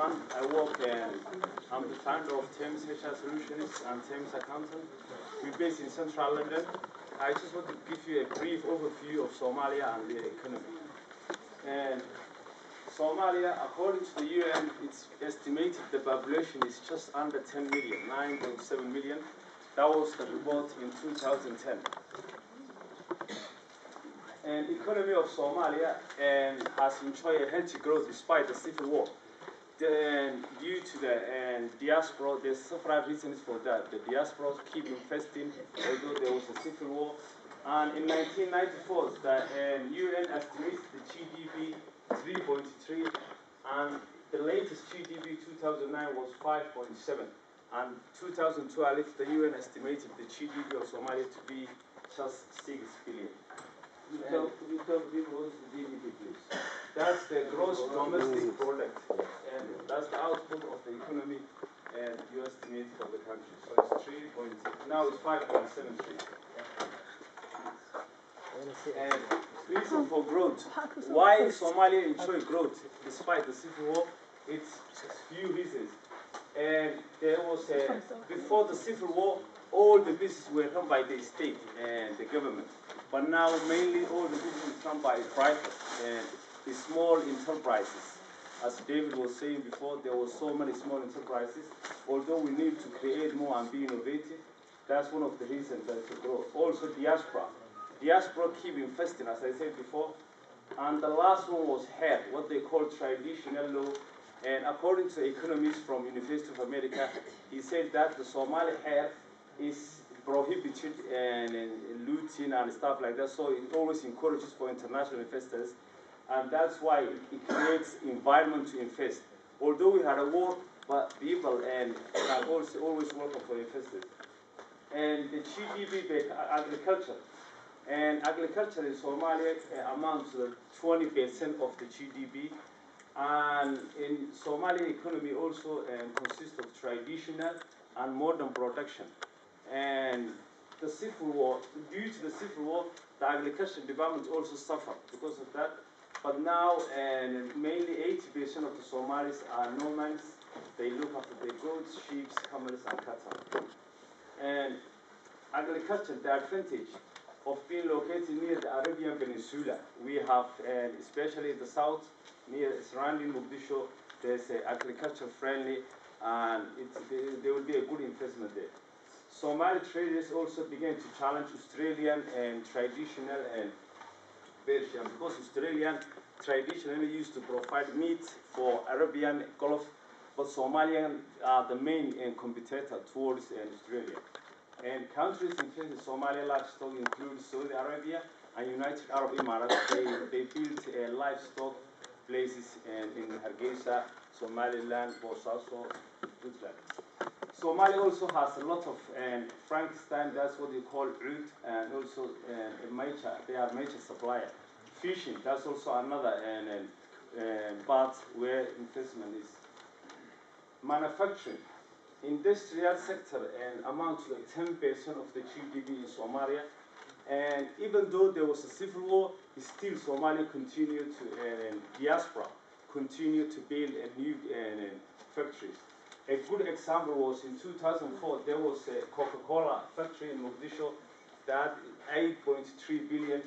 Qawdhan. I work and I'm the founder of Thames HR Solutions and Thames Accountant. We're based in central London. I just want to give you a brief overview of Somalia and the economy. And Somalia, according to the UN, it's estimated the population is just under 10 million, 9.7 million. That was the report in 2010. And the economy of Somalia has enjoyed a healthy growth despite the civil war. Due to the diaspora, there's several reasons for that. The diaspora keep investing, although there was a civil war. And in 1994, the UN estimated the GDP 3.3, and the latest GDP 2009 was 5.7. And 2012, the UN estimated the GDP of Somalia to be just 6 billion. You tell people what's the GDP, please. That's the gross domestic product, and that's the output of the economy, and you estimate for the country. So it's 3.6. Now it's 5.73. And reason for growth. Why Somalia enjoy growth despite the civil war? It's few reasons. And there was before the civil war, all the businesses were run by the state and the government. But now mainly all the business is run by private and the small enterprises. As David was saying before, there were so many small enterprises. Although we need to create more and be innovative, that's one of the reasons that it's growth. Also diaspora. Diaspora keep investing, as I said before. And the last one was hair, what they call traditional law. And according to economists from University of America, he said that the Somali hair is prohibited and looting and stuff like that. So it always encourages for international investors. And that's why it creates environment to invest. Although we had a war, but people are also always welcome for investors. And the GDP agriculture. And agriculture in Somalia amounts to 20% of the GDP. And in Somali economy also consists of traditional and modern production. And the civil war, due to the civil war, the agriculture development also suffered because of that. But now, mainly 80% of the Somalis are nomads. They look after their goats, sheep, camels, and cattle. And agriculture, the advantage of being located near the Arabian Peninsula. We have, especially in the south, near surrounding Mogadishu, there's agriculture friendly, and there will be a good investment there. Somali traders also began to challenge Australian and traditional and Persian, because Australian traditionally used to provide meat for Arabian Gulf, but Somalian are the main competitor towards Australia. And countries in Somalia livestock include Saudi Arabia and United Arab Emirates. They built livestock places in Hargeisa, Somaliland, Bosaso, Puntland. Somalia also has a lot of Frankenstein, that's what they call root, and also they are major supplier. Fishing, that's also another part where investment is. Manufacturing. Industrial sector amounts to 10% of the GDP in Somalia. And even though there was a civil war, still Somalia continued to, diaspora, continued to build new factories. A good example was in 2004, there was a Coca-Cola factory in Mogadishu that 8.3 billion.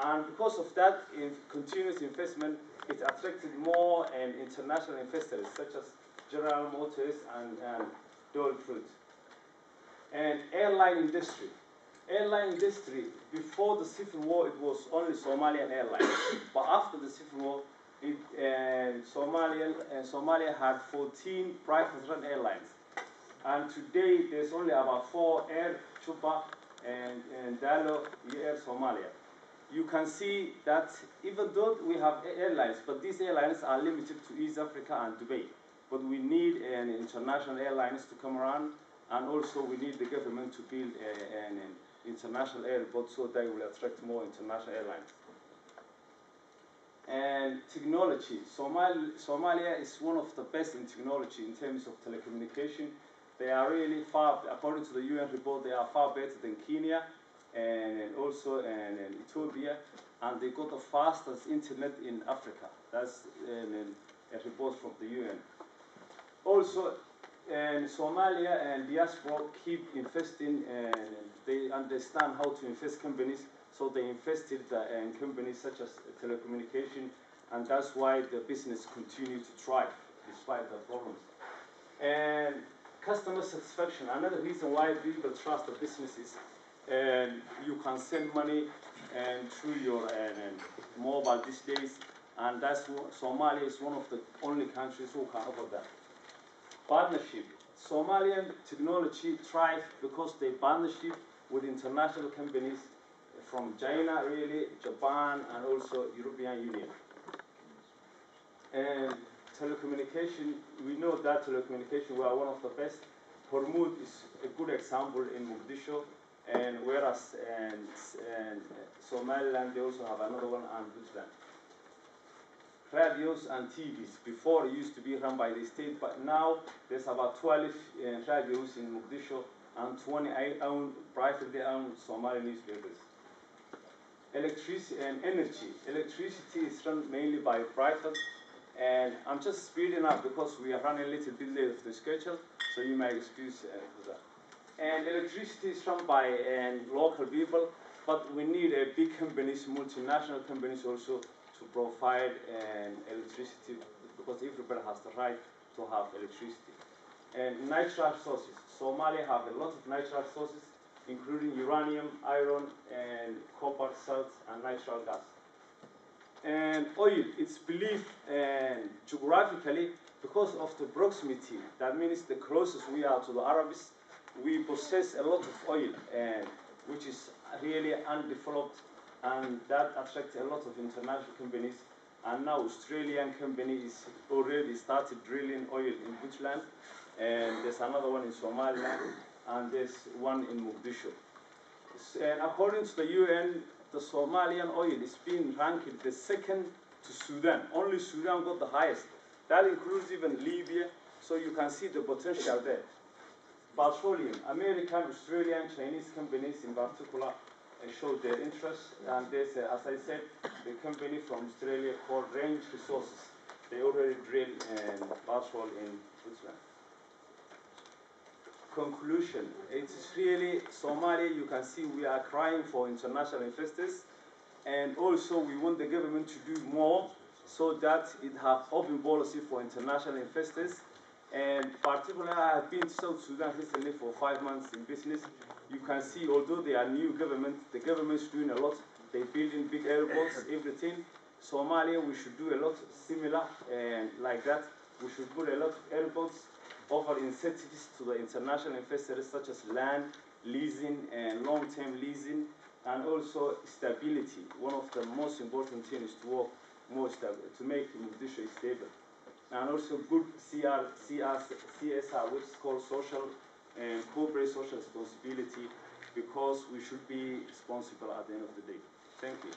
And because of that continuous investment, it attracted more international investors, such as General Motors and Dole Fruit. And airline industry. Airline industry, before the civil war, it was only Somalian Airlines. But after the civil war, Somalia had 14 private-run airlines. And today, there's only about 4 Air Chupa and Dalo Air Somalia. You can see that even though we have airlines, but these airlines are limited to East Africa and Dubai. But we need international airlines to come around, and also we need the government to build an international airport so they will attract more international airlines. And technology. Somalia is one of the best in technology in terms of telecommunication. They are really far, according to the UN report, they are far better than Kenya and also Ethiopia, and they got the fastest internet in Africa. That's a report from the UN. also, Somalia and diaspora keep investing, and they understand how to invest companies, so they invested in companies such as telecommunication, and that's why the business continue to thrive despite the problems. And customer satisfaction, another reason why people trust the businesses, and you can send money and through your mobile these days, and that's Somalia is one of the only countries who can offer that. Partnership. Somalian technology thrive because they partnership with international companies from China, really, Japan, and also European Union. And telecommunication, we know that telecommunication, we are one of the best. Hormuz is a good example in Mogadishu, and whereas Somaliland, they also have another one, and Puntland. Radios and TVs. Before it used to be run by the state, but now there's about 12 radios in Mogadishu and 28 privately owned Somali newspapers. Electricity and energy. Electricity is run mainly by private, and I'm just speeding up because we are running a little bit late of the schedule, so you may excuse for that. And electricity is run by local people, but we need big companies, multinational companies also, to provide electricity, because everybody has the right to have electricity. And natural sources. Somalia have a lot of natural sources, including uranium, iron, and copper, salt, and natural gas. And oil, it's believed geographically, because of the proximity, that means the closest we are to the Arabs, we possess a lot of oil, which is really undeveloped, and that attracts a lot of international companies. And now Australian companies already started drilling oil in Puntland, and there's another one in Somaliland, and there's one in Mogadishu. And according to the UN, the Somalian oil is being ranked the second to Sudan. Only Sudan got the highest. That includes even Libya, so you can see the potential there. Petroleum, American, Australian, Chinese companies in particular showed their interest, and there's, as I said, the company from Australia called Range Resources. They already drilled petrol in Puntland. Conclusion, it's really Somalia, you can see we are crying for international investors, and also we want the government to do more so that it have open policy for international investors. And particularly, I have been to South Sudan recently for 5 months in business. You can see, although they are new government, the government is doing a lot. They're building big airports, everything. Somalia, we should do a lot similar and like that. We should put a lot of airports, offer incentives to the international investors, such as land, leasing, and long-term leasing, and also stability. One of the most important things is to work more stable, to make Mogadishu stable. And also good CSR, which is called social and corporate social responsibility, because we should be responsible at the end of the day. Thank you.